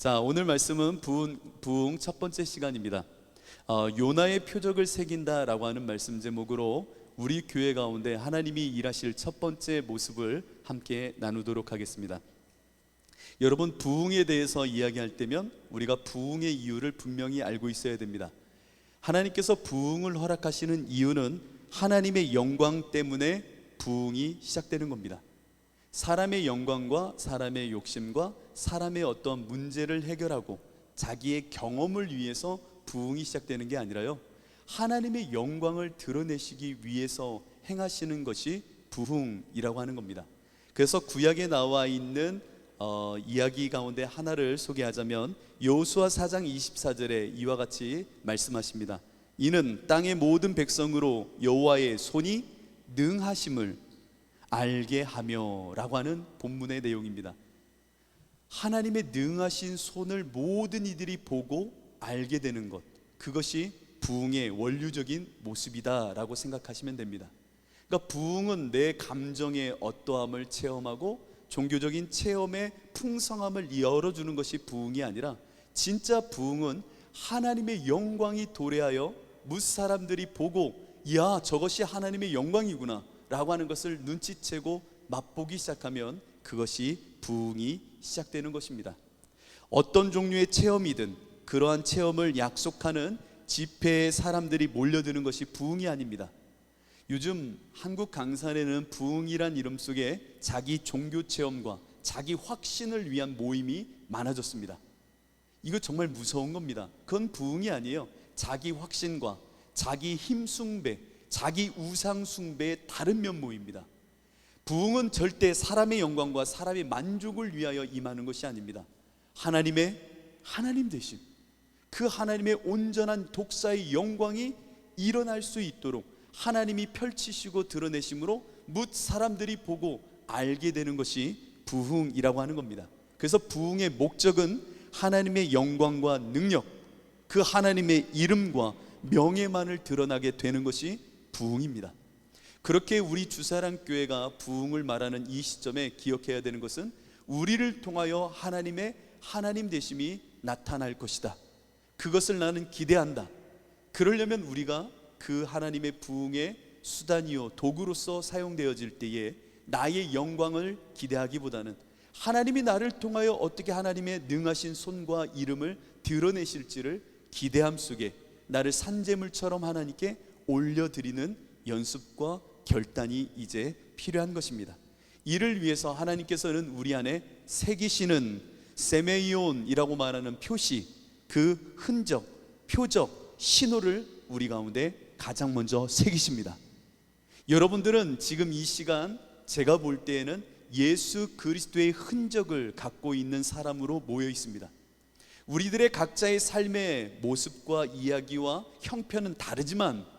자, 오늘 말씀은 부흥 첫 번째 시간입니다. 요나의 표적을 새긴다라고 하는 말씀 제목으로 우리 교회 가운데 하나님이 일하실 첫 번째 모습을 함께 나누도록 하겠습니다. 여러분, 부흥에 대해서 이야기할 때면 우리가 부흥의 이유를 분명히 알고 있어야 됩니다. 하나님께서 부흥을 허락하시는 이유는 하나님의 영광 때문에 부흥이 시작되는 겁니다. 사람의 영광과 사람의 욕심과 사람의 어떤 문제를 해결하고 자기의 경험을 위해서 부흥이 시작되는 게 아니라요, 하나님의 영광을 드러내시기 위해서 행하시는 것이 부흥이라고 하는 겁니다. 그래서 구약에 나와 있는 이야기 가운데 하나를 소개하자면 여호수아 4장 24절에 이와 같이 말씀하십니다. 이는 땅의 모든 백성으로 여호와의 손이 능하심을 알게 하며 라고 하는 본문의 내용입니다. 하나님의 능하신 손을 모든 이들이 보고 알게 되는 것, 그것이 부흥의 원류적인 모습이다 라고 생각하시면 됩니다. 그러니까 부흥은 내 감정의 어떠함을 체험하고 종교적인 체험의 풍성함을 열어주는 것이 부흥이 아니라, 진짜 부흥은 하나님의 영광이 도래하여 무사람들이 보고 야, 저것이 하나님의 영광이구나 라고 하는 것을 눈치채고 맛보기 시작하면 그것이 부흥이 시작되는 것입니다. 어떤 종류의 체험이든 그러한 체험을 약속하는 집회에 사람들이 몰려드는 것이 부흥이 아닙니다. 요즘 한국 강산에는 부흥이란 이름 속에 자기 종교 체험과 자기 확신을 위한 모임이 많아졌습니다. 이거 정말 무서운 겁니다. 그건 부흥이 아니에요. 자기 확신과 자기 힘 숭배, 자기 우상 숭배의 다른 면모입니다. 부흥은 절대 사람의 영광과 사람의 만족을 위하여 임하는 것이 아닙니다. 하나님 되심, 그 하나님의 온전한 독사의 영광이 일어날 수 있도록 하나님이 펼치시고 드러내심으로 뭇 사람들이 보고 알게 되는 것이 부흥이라고 하는 겁니다. 그래서 부흥의 목적은 하나님의 영광과 능력, 그 하나님의 이름과 명예만을 드러나게 되는 것이 부흥입니다. 그렇게 우리 주사랑교회가 부흥을 말하는 이 시점에 기억해야 되는 것은 우리를 통하여 하나님의 하나님 되심이 나타날 것이다, 그것을 나는 기대한다. 그러려면 우리가 그 하나님의 부흥의 수단이요 도구로서 사용되어질 때에 나의 영광을 기대하기보다는 하나님이 나를 통하여 어떻게 하나님의 능하신 손과 이름을 드러내실지를 기대함 속에 나를 산제물처럼 하나님께 올려드리는 연습과 결단이 이제 필요한 것입니다. 이를 위해서 하나님께서는 우리 안에 새기시는 세메이온이라고 말하는 표시, 그 흔적, 표적, 신호를 우리 가운데 가장 먼저 새기십니다. 여러분들은 지금 이 시간 제가 볼 때에는 예수 그리스도의 흔적을 갖고 있는 사람으로 모여 있습니다. 우리들의 각자의 삶의 모습과 이야기와 형편은 다르지만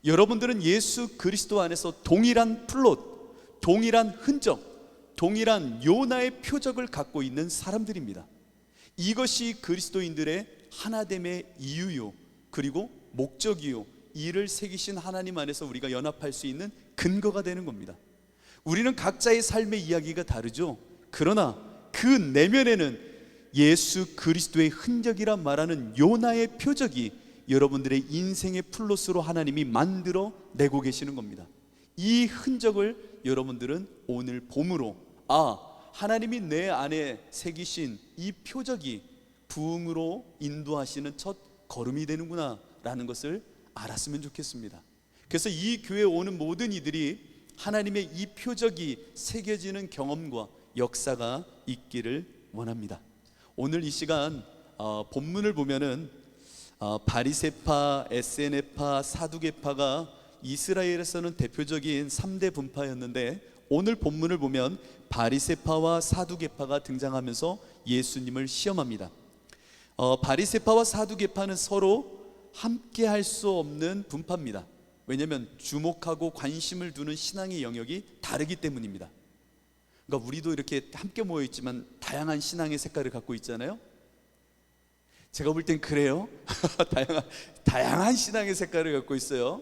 여러분들은 예수 그리스도 안에서 동일한 플롯, 동일한 흔적, 동일한 요나의 표적을 갖고 있는 사람들입니다. 이것이 그리스도인들의 하나됨의 이유요, 그리고 목적이요, 이를 새기신 하나님 안에서 우리가 연합할 수 있는 근거가 되는 겁니다. 우리는 각자의 삶의 이야기가 다르죠. 그러나 그 내면에는 예수 그리스도의 흔적이라 말하는 요나의 표적이 여러분들의 인생의 플롯으로 하나님이 만들어 내고 계시는 겁니다. 이 흔적을 여러분들은 오늘 봄으로, 하나님이 내 안에 새기신 이 표적이 부흥으로 인도하시는 첫 걸음이 되는구나 라는 것을 알았으면 좋겠습니다. 그래서 이 교회에 오는 모든 이들이 하나님의 이 표적이 새겨지는 경험과 역사가 있기를 원합니다. 오늘 이 시간 본문을 보면은 바리새파, 에세네파, 사두개파가 이스라엘에서는 대표적인 3대 분파였는데, 오늘 본문을 보면 바리새파와 사두개파가 등장하면서 예수님을 시험합니다. 바리새파와 사두개파는 서로 함께 할 수 없는 분파입니다. 왜냐하면 주목하고 관심을 두는 신앙의 영역이 다르기 때문입니다. 그러니까 우리도 이렇게 함께 모여 있지만 다양한 신앙의 색깔을 갖고 있잖아요. 제가 볼 땐 그래요. 다양한 신앙의 색깔을 갖고 있어요.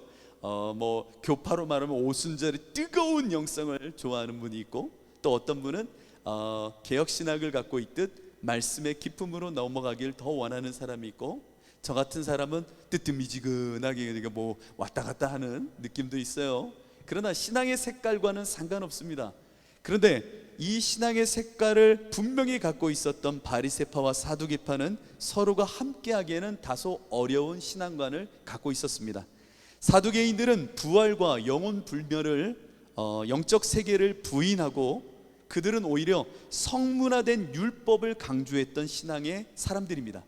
교파로 말하면 오순절의 뜨거운 영성을 좋아하는 분이 있고, 또 어떤 분은 개혁신학을 갖고 있듯 말씀의 기쁨으로 넘어가길 더 원하는 사람이 있고, 저 같은 사람은 뜨뜻미지근하게 뭐 왔다 갔다 하는 느낌도 있어요. 그러나 신앙의 색깔과는 상관없습니다. 그런데 이 신앙의 색깔을 분명히 갖고 있었던 바리새파와 사두개파는 서로가 함께하기에는 다소 어려운 신앙관을 갖고 있었습니다. 사두개인들은 부활과 영혼 불멸을 영적 세계를 부인하고, 그들은 오히려 성문화된 율법을 강조했던 신앙의 사람들입니다.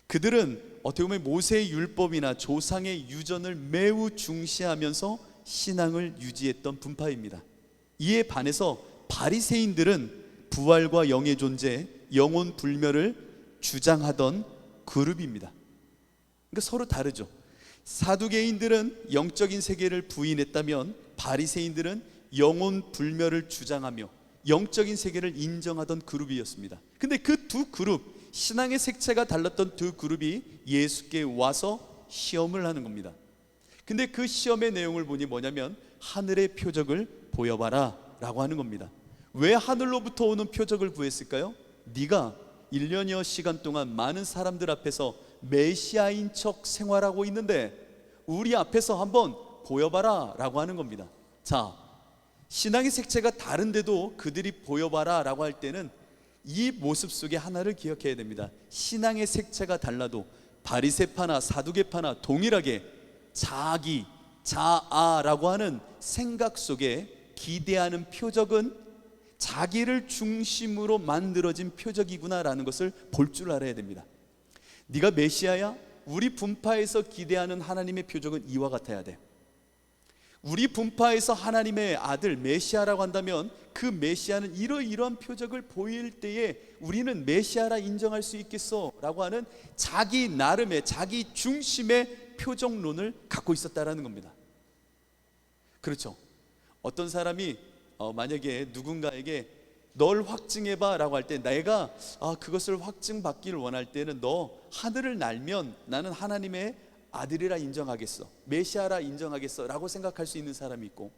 그들은 어떻게 보면 모세의 율법이나 조상의 유전을 매우 중시하면서 신앙을 유지했던 분파입니다. 이에 반해서 바리새인들은 부활과 영의 존재, 영혼 불멸을 주장하던 그룹입니다. 그러니까 서로 다르죠. 사두개인들은 영적인 세계를 부인했다면 바리새인들은 영혼 불멸을 주장하며 영적인 세계를 인정하던 그룹이었습니다. 근데 그 두 그룹, 신앙의 색채가 달랐던 두 그룹이 예수께 와서 시험을 하는 겁니다. 근데 그 시험의 내용을 보니 뭐냐면 하늘의 표적을 보여봐라 라고 하는 겁니다. 왜 하늘로부터 오는 표적을 구했을까요? 네가 1년여 시간 동안 많은 사람들 앞에서 메시아인 척 생활하고 있는데 우리 앞에서 한번 보여봐라 라고 하는 겁니다. 자, 신앙의 색채가 다른데도 그들이 보여봐라 라고 할 때는 이 모습 속에 하나를 기억해야 됩니다. 신앙의 색채가 달라도 바리새파나 사두개파나 동일하게 자기, 자아라고 하는 생각 속에 기대하는 표적은 자기를 중심으로 만들어진 표적이구나라는 것을 볼 줄 알아야 됩니다. 네가 메시아야? 우리 분파에서 기대하는 하나님의 표적은 이와 같아야 돼. 우리 분파에서 하나님의 아들 메시아라고 한다면 그 메시아는 이러이러한 표적을 보일 때에 우리는 메시아라 인정할 수 있겠어 라고 하는 자기 나름의, 자기 중심의 표적론을 갖고 있었다라는 겁니다. 그렇죠. 어떤 사람이 만약에 누군가에게 널 확증해봐 라고 할 때 내가 그것을 확증받기를 원할 때는 너 하늘을 날면 나는 하나님의 아들이라 인정하겠어, 메시아라 인정하겠어 라고 생각할 수 있는 사람이 있고,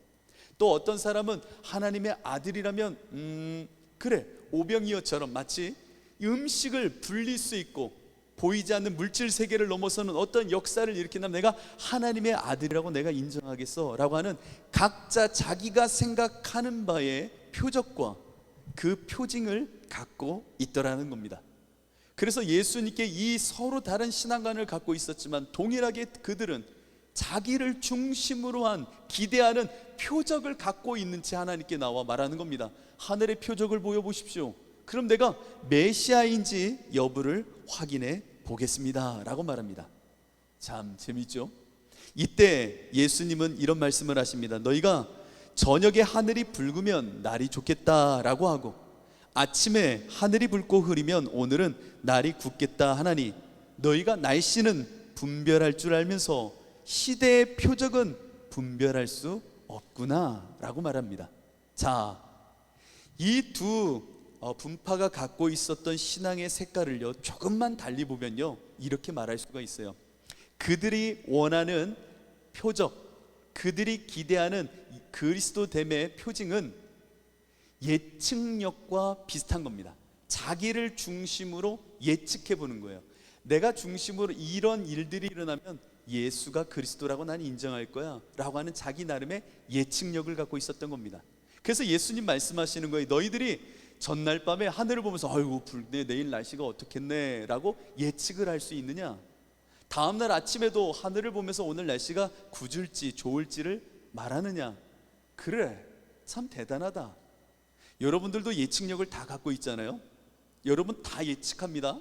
또 어떤 사람은 하나님의 아들이라면 그래 오병이어처럼 마치 음식을 불릴 수 있고 보이지 않는 물질 세계를 넘어서는 어떤 역사를 일으킨다면 내가 하나님의 아들이라고 내가 인정하겠어 라고 하는 각자 자기가 생각하는 바의 표적과 그 표징을 갖고 있더라는 겁니다. 그래서 예수님께 이 서로 다른 신앙관을 갖고 있었지만 동일하게 그들은 자기를 중심으로 한 기대하는 표적을 갖고 있는 채 하나님께 나와 말하는 겁니다. 하늘의 표적을 보여보십시오. 그럼 내가 메시아인지 여부를 확인해 보겠습니다 라고 말합니다. 참 재밌죠? 이때 예수님은 이런 말씀을 하십니다. 너희가 저녁에 하늘이 붉으면 날이 좋겠다 라고 하고 아침에 하늘이 붉고 흐리면 오늘은 날이 굳겠다 하나니 너희가 날씨는 분별할 줄 알면서 시대의 표적은 분별할 수 없구나 라고 말합니다. 자, 이 두 분파가 갖고 있었던 신앙의 색깔을요 조금만 달리 보면요 이렇게 말할 수가 있어요. 그들이 원하는 표적, 그들이 기대하는 그리스도됨의 표징은 예측력과 비슷한 겁니다. 자기를 중심으로 예측해 보는 거예요. 내가 중심으로 이런 일들이 일어나면 예수가 그리스도라고 난 인정할 거야 라고 하는 자기 나름의 예측력을 갖고 있었던 겁니다. 그래서 예수님 말씀하시는 거예요. 너희들이 전날 밤에 하늘을 보면서 아이고 붉네, 내일 날씨가 어떻겠네 라고 예측을 할 수 있느냐? 다음날 아침에도 하늘을 보면서 오늘 날씨가 굳을지 좋을지를 말하느냐? 그래, 참 대단하다. 여러분들도 예측력을 다 갖고 있잖아요. 여러분 다 예측합니다.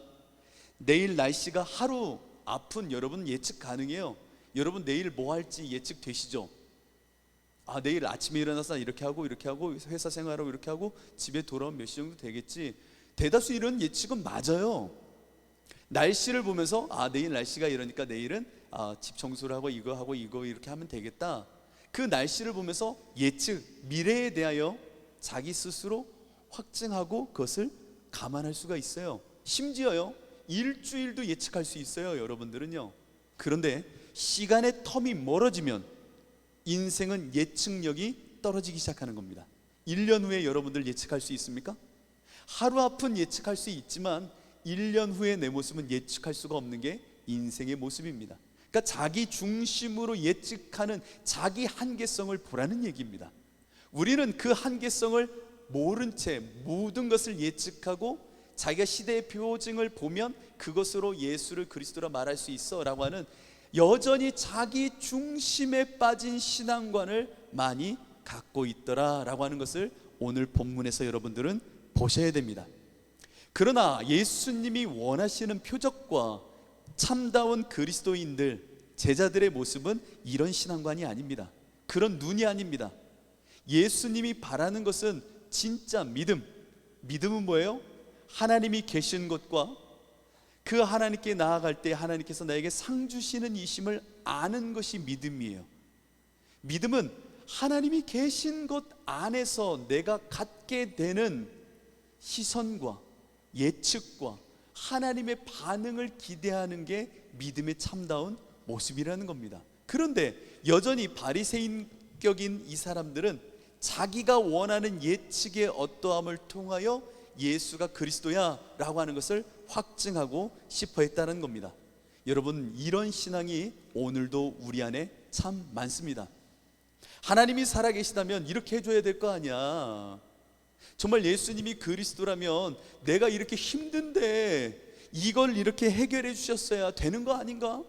내일 날씨가 하루 앞은 여러분 예측 가능해요. 여러분 내일 뭐 할지 예측되시죠? 내일 아침에 일어나서 이렇게 하고 이렇게 하고 회사 생활하고 이렇게 하고 집에 돌아오면 몇 시 정도 되겠지. 대다수 이런 예측은 맞아요. 날씨를 보면서 내일 날씨가 이러니까 내일은 집 청소를 하고 이거 이렇게 하면 되겠다. 그 날씨를 보면서 예측, 미래에 대하여 자기 스스로 확증하고 그것을 감안할 수가 있어요. 심지어요 일주일도 예측할 수 있어요 여러분들은요. 그런데 시간의 텀이 멀어지면 인생은 예측력이 떨어지기 시작하는 겁니다. 1년 후에 여러분들 예측할 수 있습니까? 하루 앞은 예측할 수 있지만 1년 후의 내 모습은 예측할 수가 없는 게 인생의 모습입니다. 그러니까 자기 중심으로 예측하는 자기 한계성을 보라는 얘기입니다. 우리는 그 한계성을 모른 채 모든 것을 예측하고 자기가 시대의 표징을 보면 그것으로 예수를 그리스도라 말할 수 있어 라고 하는 여전히 자기 중심에 빠진 신앙관을 많이 갖고 있더라 라고 하는 것을 오늘 본문에서 여러분들은 보셔야 됩니다. 그러나 예수님이 원하시는 표적과 참다운 그리스도인들, 제자들의 모습은 이런 신앙관이 아닙니다. 그런 눈이 아닙니다. 예수님이 바라는 것은 진짜 믿음. 믿음은 뭐예요? 하나님이 계신 것과 그 하나님께 나아갈 때 하나님께서 나에게 상 주시는 이심을 아는 것이 믿음이에요. 믿음은 하나님이 계신 것 안에서 내가 갖게 되는 시선과 예측과 하나님의 반응을 기대하는 게 믿음의 참다운 모습이라는 겁니다. 그런데 여전히 바리새인격인 이 사람들은 자기가 원하는 예측의 어떠함을 통하여 예수가 그리스도야 라고 하는 것을 확증하고 싶어 했다는 겁니다. 여러분, 이런 신앙이 오늘도 우리 안에 참 많습니다. 하나님이 살아계시다면 이렇게 해줘야 될 거 아니야. 정말 예수님이 그리스도라면 내가 이렇게 힘든데 이걸 이렇게 해결해 주셨어야 되는 거 아닌가?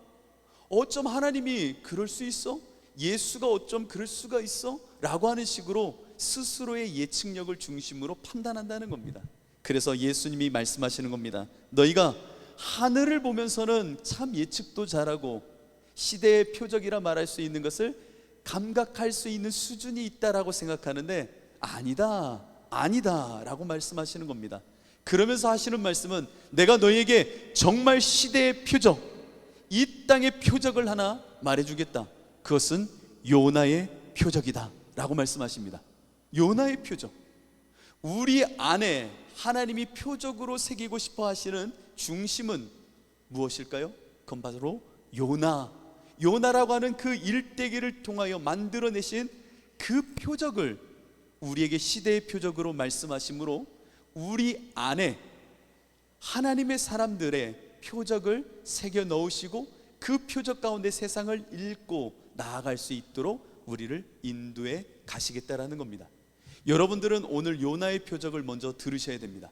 어쩜 하나님이 그럴 수 있어? 예수가 어쩜 그럴 수가 있어? 라고 하는 식으로 스스로의 예측력을 중심으로 판단한다는 겁니다. 그래서 예수님이 말씀하시는 겁니다. 너희가 하늘을 보면서는 참 예측도 잘하고 시대의 표적이라 말할 수 있는 것을 감각할 수 있는 수준이 있다라고 생각하는데 아니다 라고 말씀하시는 겁니다. 그러면서 하시는 말씀은 내가 너희에게 정말 시대의 표적, 이 땅의 표적을 하나 말해주겠다. 그것은 요나의 표적이다 라고 말씀하십니다. 요나의 표적. 우리 안에 하나님이 표적으로 새기고 싶어 하시는 중심은 무엇일까요? 그건 바로 요나라고 하는 그 일대기를 통하여 만들어내신 그 표적을 우리에게 시대의 표적으로 말씀하시므로 우리 안에 하나님의 사람들의 표적을 새겨 넣으시고 그 표적 가운데 세상을 읽고 나아갈 수 있도록 우리를 인도해 가시겠다라는 겁니다. 여러분들은 오늘 요나의 표적을 먼저 들으셔야 됩니다.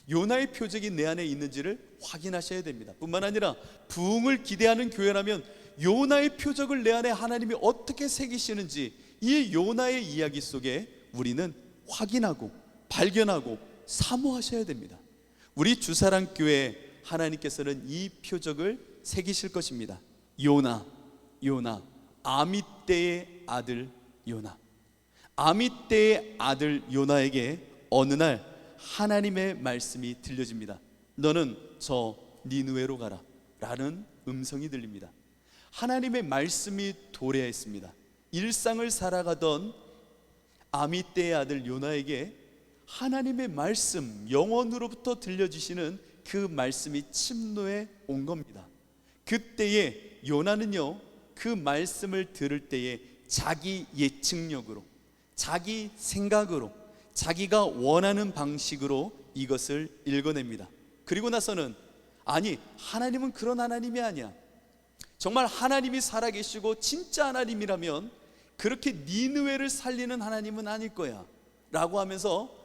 요나의 표적이 내 안에 있는지를 확인하셔야 됩니다. 뿐만 아니라 부흥을 기대하는 교회라면 요나의 표적을 내 안에 하나님이 어떻게 새기시는지 이 요나의 이야기 속에 우리는 확인하고 발견하고 사모하셔야 됩니다. 우리 주사랑교회 하나님께서는 이 표적을 새기실 것입니다. 요나, 아미떼의 아들 요나. 아미떼의 아들 요나에게 어느 날 하나님의 말씀이 들려집니다. 너는 저 니느웨로 가라 라는 음성이 들립니다. 하나님의 말씀이 도래했습니다. 일상을 살아가던 아미떼의 아들 요나에게 하나님의 말씀, 영원으로부터 들려주시는 그 말씀이 침노해 온 겁니다. 그때에 요나는요, 그 말씀을 들을 때에 자기 예측력으로, 자기 생각으로, 자기가 원하는 방식으로 이것을 읽어냅니다. 그리고 나서는 아니, 하나님은 그런 하나님이 아니야. 정말 하나님이 살아계시고 진짜 하나님이라면 그렇게 니느웨를 살리는 하나님은 아닐 거야 라고 하면서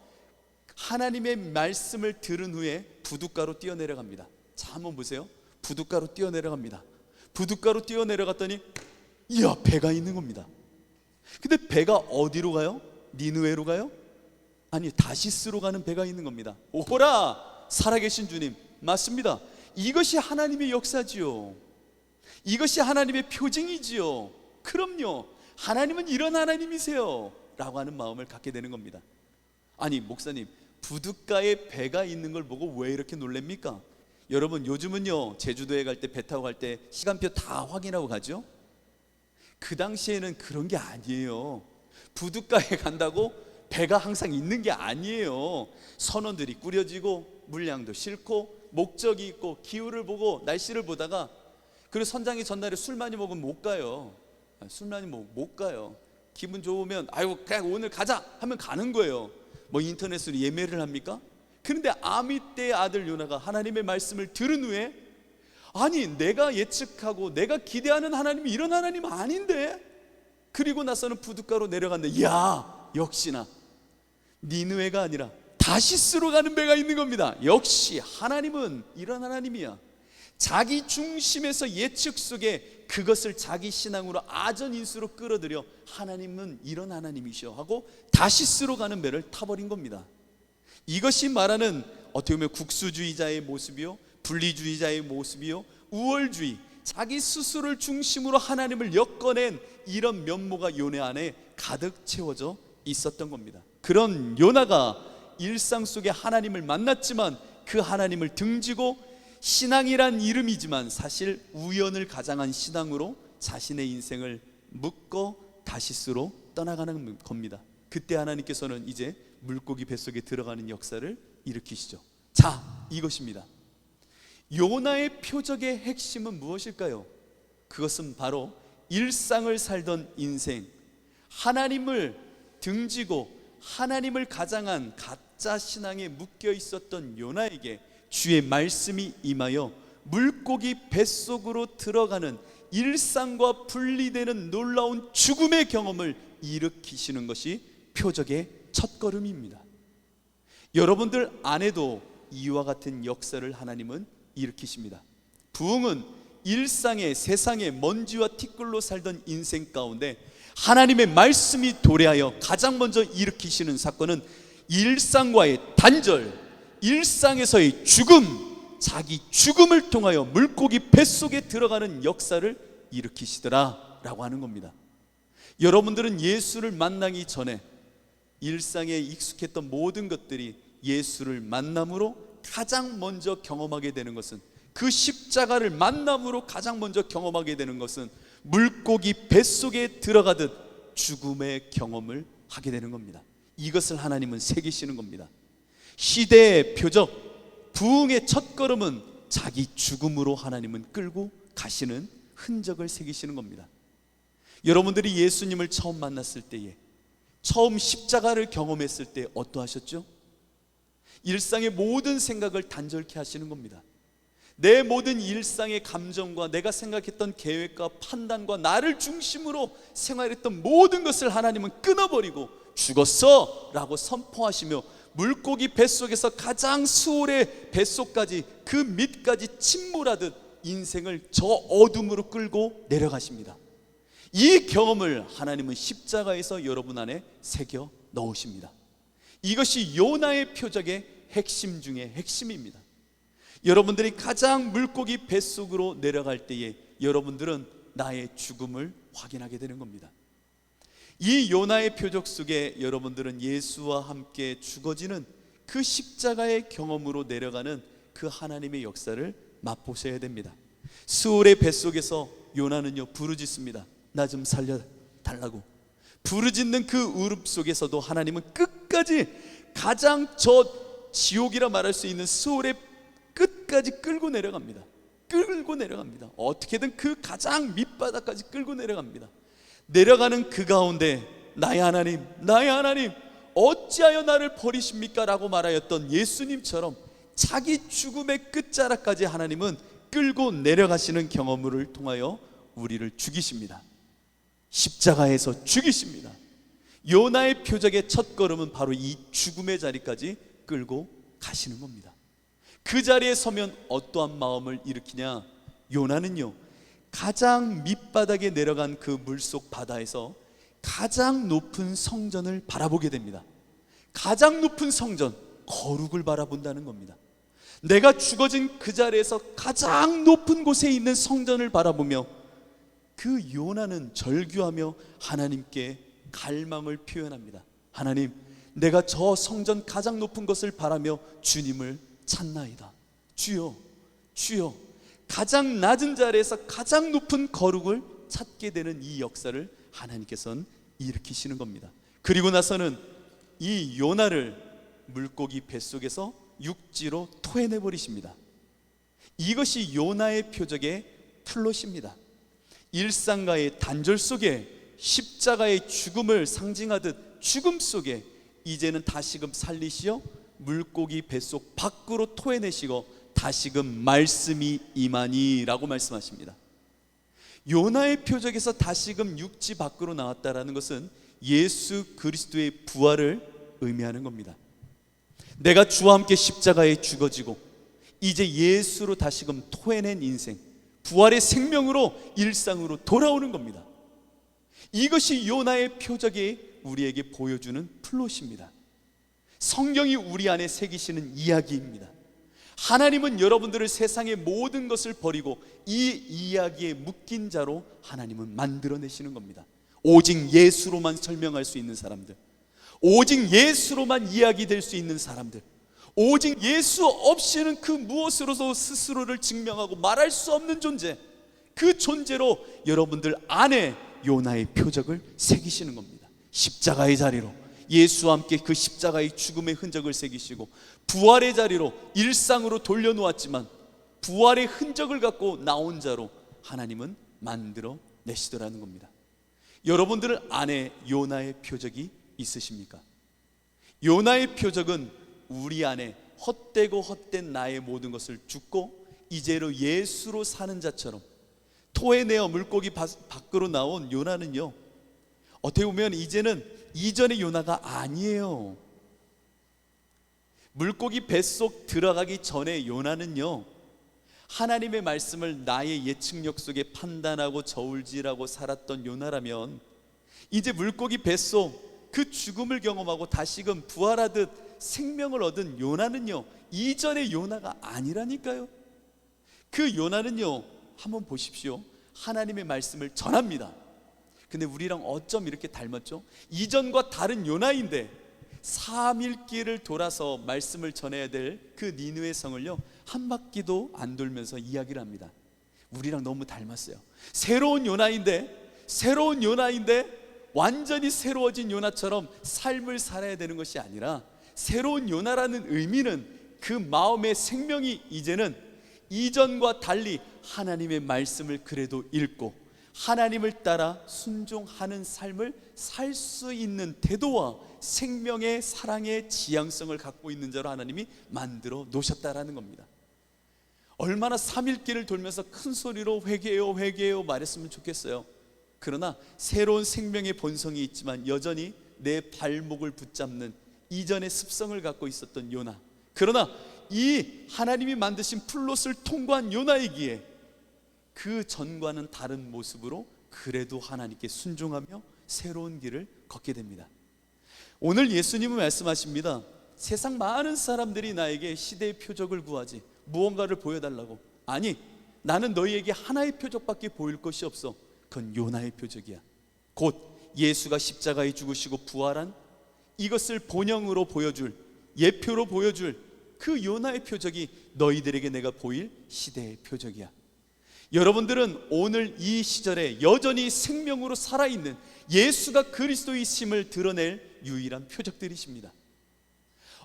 하나님의 말씀을 들은 후에 부둣가로 뛰어내려갑니다. 자, 한번 보세요. 부둣가로 뛰어내려갑니다. 부둣가로 뛰어내려갔더니 이야, 배가 있는 겁니다. 근데 배가 어디로 가요? 니느웨로 가요? 아니, 다시스로 가는 배가 있는 겁니다. 오호라, 살아계신 주님. 맞습니다. 이것이 하나님의 역사지요. 이것이 하나님의 표징이지요. 그럼요, 하나님은 이런 하나님이세요 라고 하는 마음을 갖게 되는 겁니다. 아니, 목사님, 부둣가에 배가 있는 걸 보고 왜 이렇게 놀랍니까? 여러분, 요즘은요, 제주도에 갈 때, 배 타고 갈 때 시간표 다 확인하고 가죠? 그 당시에는 그런 게 아니에요. 부둣가에 간다고 배가 항상 있는 게 아니에요. 선원들이 꾸려지고 물량도 싣고 목적이 있고 기후를 보고 날씨를 보다가, 그리고 선장이 전날에 술 많이 먹으면 못 가요. 술 많이 못 가요. 기분 좋으면 아이고 그냥 오늘 가자 하면 가는 거예요. 뭐 인터넷으로 예매를 합니까? 그런데 아미떼의 아들 요나가 하나님의 말씀을 들은 후에, 아니 내가 예측하고 내가 기대하는 하나님이 이런 하나님 아닌데, 그리고 나서는 부둣가로 내려갔는데, 야 역시나 니느웨가 아니라 다시스로 가는 배가 있는 겁니다. 역시 하나님은 이런 하나님이야. 자기 중심에서 예측 속에 그것을 자기 신앙으로 아전인수로 끌어들여 하나님은 이런 하나님이셔 하고 다시스로 가는 배를 타버린 겁니다. 이것이 말하는 어떻게 보면 국수주의자의 모습이요, 분리주의자의 모습이요, 우월주의, 자기 스스로를 중심으로 하나님을 엮어낸 이런 면모가 요나 안에 가득 채워져 있었던 겁니다. 그런 요나가 일상 속에 하나님을 만났지만 그 하나님을 등지고 신앙이란 이름이지만 사실 우연을 가장한 신앙으로 자신의 인생을 묶어 다시스로 떠나가는 겁니다. 그때 하나님께서는 이제 물고기 뱃속에 들어가는 역사를 일으키시죠. 자, 이것입니다. 요나의 표적의 핵심은 무엇일까요? 그것은 바로 일상을 살던 인생, 하나님을 등지고 하나님을 가장한 가짜 신앙에 묶여 있었던 요나에게 주의 말씀이 임하여 물고기 뱃속으로 들어가는 일상과 분리되는 놀라운 죽음의 경험을 일으키시는 것이 표적의 첫걸음입니다. 여러분들 안에도 이와 같은 역사를 하나님은 일으키십니다. 부흥은 일상의 세상의 먼지와 티끌로 살던 인생 가운데 하나님의 말씀이 도래하여 가장 먼저 일으키시는 사건은 일상과의 단절, 일상에서의 죽음, 자기 죽음을 통하여 물고기 뱃속에 들어가는 역사를 일으키시더라 라고 하는 겁니다. 여러분들은 예수를 만나기 전에 일상에 익숙했던 모든 것들이 예수를 만남으로 가장 먼저 경험하게 되는 것은, 그 십자가를 만남으로 가장 먼저 경험하게 되는 것은 물고기 뱃속에 들어가듯 죽음의 경험을 하게 되는 겁니다. 이것을 하나님은 새기시는 겁니다. 시대의 표적, 부흥의 첫걸음은 자기 죽음으로 하나님은 끌고 가시는 흔적을 새기시는 겁니다. 여러분들이 예수님을 처음 만났을 때에, 처음 십자가를 경험했을 때 어떠하셨죠? 일상의 모든 생각을 단절케 하시는 겁니다. 내 모든 일상의 감정과 내가 생각했던 계획과 판단과 나를 중심으로 생활했던 모든 것을 하나님은 끊어버리고 죽었어 라고 선포하시며 물고기 뱃속에서 가장 수월의 뱃속까지, 그 밑까지 침몰하듯 인생을 저 어둠으로 끌고 내려가십니다. 이 경험을 하나님은 십자가에서 여러분 안에 새겨 넣으십니다. 이것이 요나의 표적의 핵심 중에 핵심입니다. 여러분들이 가장 물고기 뱃속으로 내려갈 때에 여러분들은 나의 죽음을 확인하게 되는 겁니다. 이 요나의 표적 속에 여러분들은 예수와 함께 죽어지는 그 십자가의 경험으로 내려가는 그 하나님의 역사를 맛보셔야 됩니다. 스올의 뱃속에서 요나는요 부르짖습니다. 나 좀 살려달라고. 부르짖는 그 울음 속에서도 하나님은 끝까지 가장 저 지옥이라 말할 수 있는 스올의 끝까지 끌고 내려갑니다. 끌고 내려갑니다. 어떻게든 그 가장 밑바닥까지 끌고 내려갑니다. 내려가는 그 가운데 나의 하나님, 나의 하나님 어찌하여 나를 버리십니까? 라고 말하였던 예수님처럼 자기 죽음의 끝자락까지 하나님은 끌고 내려가시는 경험을 통하여 우리를 죽이십니다. 십자가에서 죽이십니다. 요나의 표적의 첫걸음은 바로 이 죽음의 자리까지 끌고 가시는 겁니다. 그 자리에 서면 어떠한 마음을 일으키냐? 요나는요 가장 밑바닥에 내려간 그 물속 바다에서 가장 높은 성전을 바라보게 됩니다. 가장 높은 성전, 거룩을 바라본다는 겁니다. 내가 죽어진 그 자리에서 가장 높은 곳에 있는 성전을 바라보며 그 요나는 절규하며 하나님께 갈망을 표현합니다. 하나님, 내가 저 성전 가장 높은 것을 바라며 주님을 찾나이다. 주여, 주여. 가장 낮은 자리에서 가장 높은 거룩을 찾게 되는 이 역사를 하나님께서는 일으키시는 겁니다. 그리고 나서는 이 요나를 물고기 뱃속에서 육지로 토해내 버리십니다. 이것이 요나의 표적의 플롯입니다. 일상과의 단절 속에 십자가의 죽음을 상징하듯 죽음 속에 이제는 다시금 살리시어 물고기 뱃속 밖으로 토해내시고 다시금 말씀이 임하니라고 말씀하십니다. 요나의 표적에서 다시금 육지 밖으로 나왔다라는 것은 예수 그리스도의 부활을 의미하는 겁니다. 내가 주와 함께 십자가에 죽어지고 이제 예수로 다시금 토해낸 인생, 부활의 생명으로 일상으로 돌아오는 겁니다. 이것이 요나의 표적이 우리에게 보여주는 플롯입니다. 성경이 우리 안에 새기시는 이야기입니다. 하나님은 여러분들을 세상의 모든 것을 버리고 이 이야기에 묶인 자로 하나님은 만들어내시는 겁니다. 오직 예수로만 설명할 수 있는 사람들, 오직 예수로만 이야기될 수 있는 사람들, 오직 예수 없이는 그 무엇으로도 스스로를 증명하고 말할 수 없는 존재, 그 존재로 여러분들 안에 요나의 표적을 새기시는 겁니다. 십자가의 자리로 예수와 함께 그 십자가의 죽음의 흔적을 새기시고, 부활의 자리로 일상으로 돌려놓았지만 부활의 흔적을 갖고 나온 자로 하나님은 만들어 내시더라는 겁니다. 여러분들 안에 요나의 표적이 있으십니까? 요나의 표적은 우리 안에 헛되고 헛된 나의 모든 것을 죽고 이제로 예수로 사는 자처럼 토해내어 물고기 밖으로 나온 요나는요, 어떻게 보면 이제는 이전의 요나가 아니에요. 물고기 뱃속 들어가기 전에 요나는요, 하나님의 말씀을 나의 예측력 속에 판단하고 저울질하고 살았던 요나라면, 이제 물고기 뱃속 그 죽음을 경험하고 다시금 부활하듯 생명을 얻은 요나는요, 이전의 요나가 아니라니까요. 그 요나는요, 한번 보십시오. 하나님의 말씀을 전합니다. 근데 우리랑 어쩜 이렇게 닮았죠? 이전과 다른 요나인데 3일 길을 돌아서 말씀을 전해야 될 그 니느웨 성을요, 한 바퀴도 안 돌면서 이야기를 합니다. 우리랑 너무 닮았어요. 새로운 요나인데 완전히 새로워진 요나처럼 삶을 살아야 되는 것이 아니라, 새로운 요나라는 의미는 그 마음의 생명이 이제는 이전과 달리 하나님의 말씀을 그래도 읽고 하나님을 따라 순종하는 삶을 살 수 있는 태도와 생명의 사랑의 지향성을 갖고 있는 자로 하나님이 만들어 놓으셨다라는 겁니다. 얼마나 3일길을 돌면서 큰 소리로 회개해요 회개해요 말했으면 좋겠어요. 그러나 새로운 생명의 본성이 있지만 여전히 내 발목을 붙잡는 이전의 습성을 갖고 있었던 요나, 그러나 이 하나님이 만드신 플롯을 통과한 요나이기에 그 전과는 다른 모습으로 그래도 하나님께 순종하며 새로운 길을 걷게 됩니다. 오늘 예수님은 말씀하십니다. 세상 많은 사람들이 나에게 시대의 표적을 구하지, 무언가를 보여달라고. 아니, 나는 너희에게 하나의 표적밖에 보일 것이 없어. 그건 요나의 표적이야. 곧 예수가 십자가에 죽으시고 부활한 이것을 본영으로 보여줄, 예표로 보여줄 그 요나의 표적이 너희들에게 내가 보일 시대의 표적이야. 여러분들은 오늘 이 시절에 여전히 생명으로 살아있는 예수가 그리스도이심을 드러낼 유일한 표적들이십니다.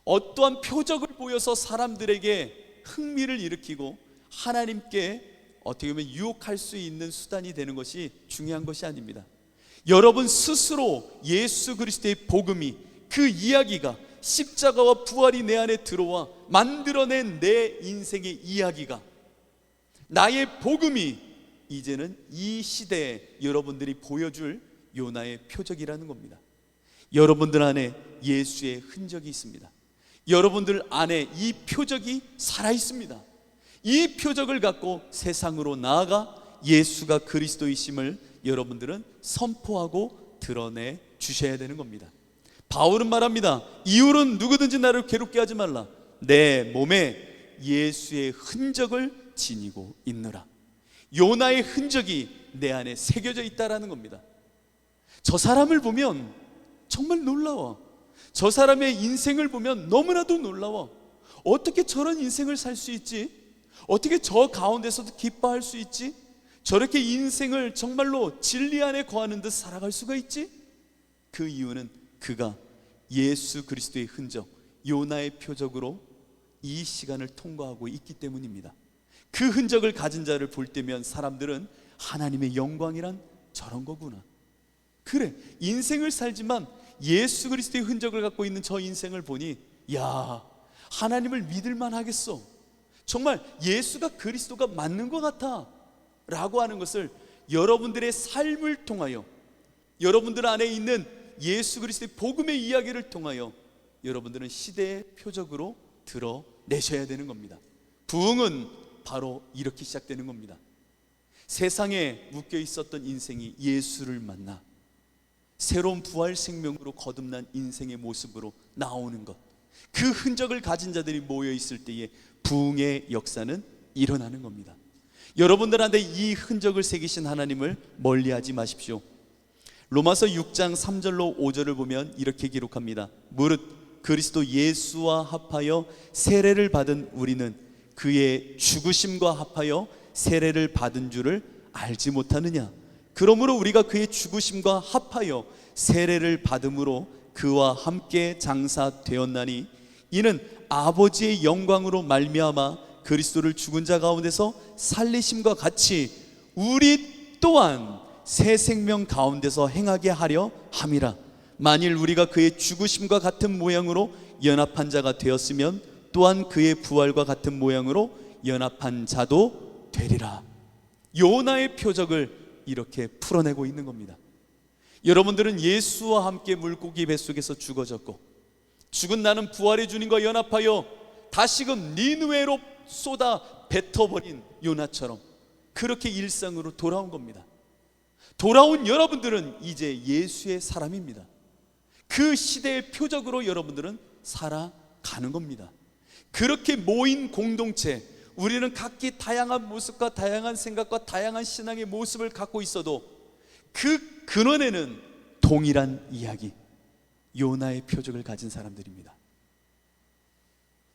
어떠한 표적을 보여서 사람들에게 흥미를 일으키고 하나님께 어떻게 보면 유혹할 수 있는 수단이 되는 것이 중요한 것이 아닙니다. 여러분 스스로 예수 그리스도의 복음이, 그 이야기가, 십자가와 부활이 내 안에 들어와 만들어낸 내 인생의 이야기가, 나의 복음이 이제는 이 시대에 여러분들이 보여줄 요나의 표적이라는 겁니다. 여러분들 안에 예수의 흔적이 있습니다. 여러분들 안에 이 표적이 살아있습니다. 이 표적을 갖고 세상으로 나아가 예수가 그리스도이심을 여러분들은 선포하고 드러내 주셔야 되는 겁니다. 바울은 말합니다. 이후로는 누구든지 나를 괴롭게 하지 말라. 내 몸에 예수의 흔적을 지니고 있느라. 요나의 흔적이 내 안에 새겨져 있다라는 겁니다. 저 사람을 보면 정말 놀라워. 저 사람의 인생을 보면 너무나도 놀라워. 어떻게 저런 인생을 살 수 있지? 어떻게 저 가운데서도 기뻐할 수 있지? 저렇게 인생을 정말로 진리 안에 거하는 듯 살아갈 수가 있지? 그 이유는 그가 예수 그리스도의 흔적, 요나의 표적으로 이 시간을 통과하고 있기 때문입니다. 그 흔적을 가진 자를 볼 때면 사람들은 하나님의 영광이란 저런 거구나. 그래, 인생을 살지만 예수 그리스도의 흔적을 갖고 있는 저 인생을 보니, 야, 하나님을 믿을만 하겠어? 정말 예수가 그리스도가 맞는 것 같아 라고 하는 것을 여러분들의 삶을 통하여, 여러분들 안에 있는 예수 그리스도의 복음의 이야기를 통하여 여러분들은 시대의 표적으로 드러내셔야 되는 겁니다. 부흥은 바로 이렇게 시작되는 겁니다. 세상에 묶여 있었던 인생이 예수를 만나 새로운 부활 생명으로 거듭난 인생의 모습으로 나오는 것, 그 흔적을 가진 자들이 모여 있을 때에 부흥의 역사는 일어나는 겁니다. 여러분들한테 이 흔적을 새기신 하나님을 멀리하지 마십시오. 로마서 6장 3절로 5절을 보면 이렇게 기록합니다. 무릇 그리스도 예수와 합하여 세례를 받은 우리는 그의 죽으심과 합하여 세례를 받은 줄을 알지 못하느냐? 그러므로 우리가 그의 죽으심과 합하여 세례를 받음으로 그와 함께 장사되었나니 이는 아버지의 영광으로 말미암아 그리스도를 죽은 자 가운데서 살리심과 같이 우리 또한 새 생명 가운데서 행하게 하려 함이라. 만일 우리가 그의 죽으심과 같은 모양으로 연합한 자가 되었으면 또한 그의 부활과 같은 모양으로 연합한 자도 되리라. 요나의 표적을 이렇게 풀어내고 있는 겁니다. 여러분들은 예수와 함께 물고기 뱃속에서 죽어졌고 죽은 나는 부활의 주님과 연합하여 다시금 니느웨로 쏟아 뱉어버린 요나처럼 그렇게 일상으로 돌아온 겁니다. 돌아온 여러분들은 이제 예수의 사람입니다. 그 시대의 표적으로 여러분들은 살아가는 겁니다. 그렇게 모인 공동체, 우리는 각기 다양한 모습과 다양한 생각과 다양한 신앙의 모습을 갖고 있어도 그 근원에는 동일한 이야기, 요나의 표적을 가진 사람들입니다.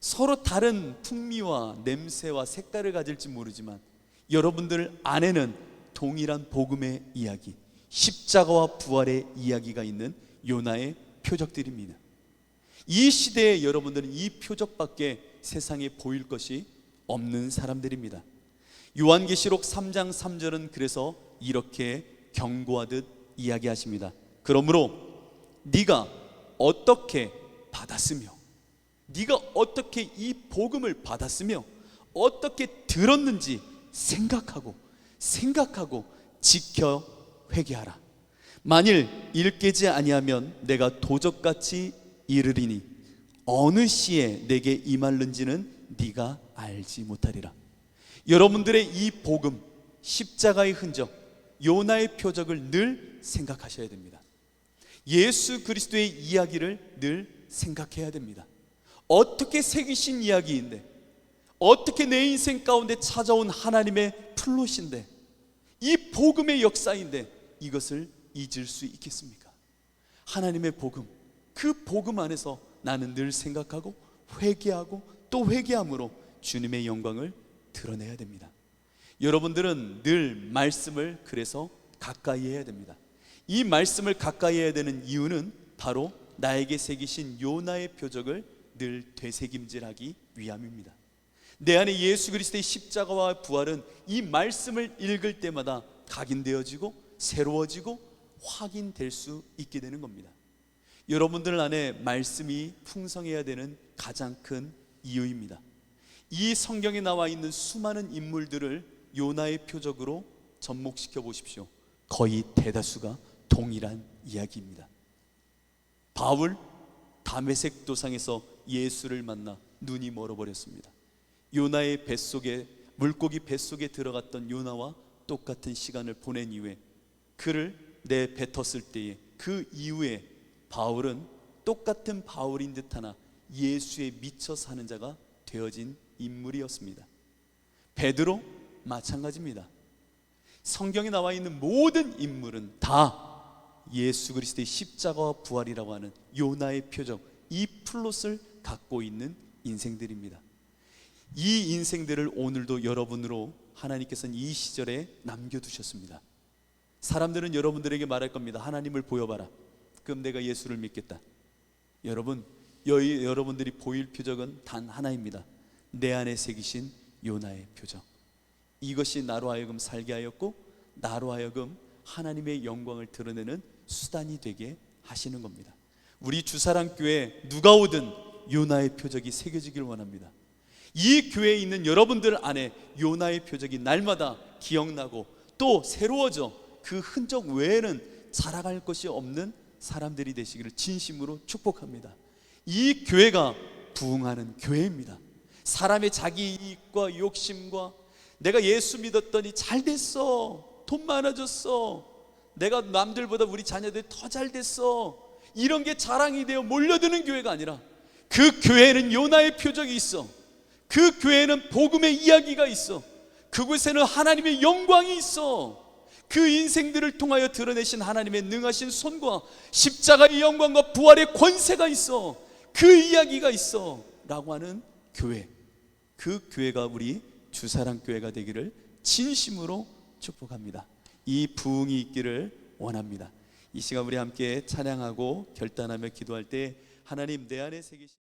서로 다른 풍미와 냄새와 색깔을 가질지 모르지만 여러분들 안에는 동일한 복음의 이야기, 십자가와 부활의 이야기가 있는 요나의 표적들입니다. 이 시대에 여러분들은 이 표적밖에 세상에 보일 것이 없는 사람들입니다. 요한계시록 3장 3절은 그래서 이렇게 경고하듯 이야기하십니다. 그러므로 네가 어떻게 받았으며, 네가 어떻게 이 복음을 받았으며 어떻게 들었는지 생각하고 지켜 회개하라. 만일 일깨지 아니하면 내가 도적같이 이르리니 어느 시에 내게 임할는지는 네가 알지 못하리라. 여러분들의 이 복음, 십자가의 흔적, 요나의 표적을 늘 생각하셔야 됩니다. 예수 그리스도의 이야기를 늘 생각해야 됩니다. 어떻게 새기신 이야기인데, 어떻게 내 인생 가운데 찾아온 하나님의 플롯인데, 이 복음의 역사인데 이것을 잊을 수 있겠습니까? 하나님의 복음, 그 복음 안에서 나는 늘 생각하고 회개하고 또 회개함으로 주님의 영광을 드러내야 됩니다. 여러분들은 늘 말씀을 그래서 가까이 해야 됩니다. 이 말씀을 가까이 해야 되는 이유는 바로 나에게 새기신 요나의 표적을 늘 되새김질하기 위함입니다. 내 안에 예수 그리스도의 십자가와 부활은 이 말씀을 읽을 때마다 각인되어지고 새로워지고 확인될 수 있게 되는 겁니다. 여러분들 안에 말씀이 풍성해야 되는 가장 큰 이유입니다. 이 성경에 나와 있는 수많은 인물들을 요나의 표적으로 접목시켜 보십시오. 거의 대다수가 동일한 이야기입니다. 바울, 다메섹 도상에서 예수를 만나 눈이 멀어버렸습니다. 요나의 뱃속에, 물고기 뱃속에 들어갔던 요나와 똑같은 시간을 보낸 이후에 그를 내뱉었을 때에 그 이후에 바울은 똑같은 바울인 듯 하나 예수에 미쳐 사는 자가 되어진 인물이었습니다. 베드로 마찬가지입니다. 성경에 나와 있는 모든 인물은 다 예수 그리스도의 십자가와 부활이라고 하는 요나의 표적, 이 플롯을 갖고 있는 인생들입니다. 이 인생들을 오늘도 여러분으로 하나님께서는 이 시절에 남겨두셨습니다. 사람들은 여러분들에게 말할 겁니다. 하나님을 보여봐라. 그럼 내가 예수를 믿겠다. 여러분, 여러분들이 보일 표적은 단 하나입니다. 내 안에 새기신 요나의 표적. 이것이 나로 하여금 살게 하였고 나로 하여금 하나님의 영광을 드러내는 수단이 되게 하시는 겁니다. 우리 주사랑교회 누가 오든 요나의 표적이 새겨지길 원합니다. 이 교회에 있는 여러분들 안에 요나의 표적이 날마다 기억나고 또 새로워져 그 흔적 외에는 자라갈 것이 없는 사람들이 되시기를 진심으로 축복합니다. 이 교회가 부흥하는 교회입니다. 사람의 자기 이익과 욕심과 내가 예수 믿었더니 잘 됐어, 돈 많아졌어, 내가 남들보다 우리 자녀들이 더 잘 됐어, 이런 게 자랑이 되어 몰려드는 교회가 아니라 그 교회에는 요나의 표적이 있어. 그 교회에는 복음의 이야기가 있어. 그곳에는 하나님의 영광이 있어. 그 인생들을 통하여 드러내신 하나님의 능하신 손과 십자가의 영광과 부활의 권세가 있어. 그 이야기가 있어 라고 하는 교회, 그 교회가 우리 주사랑교회가 되기를 진심으로 축복합니다. 이 부흥이 있기를 원합니다. 이 시간 우리 함께 찬양하고 결단하며 기도할 때 하나님 내 안에 새기신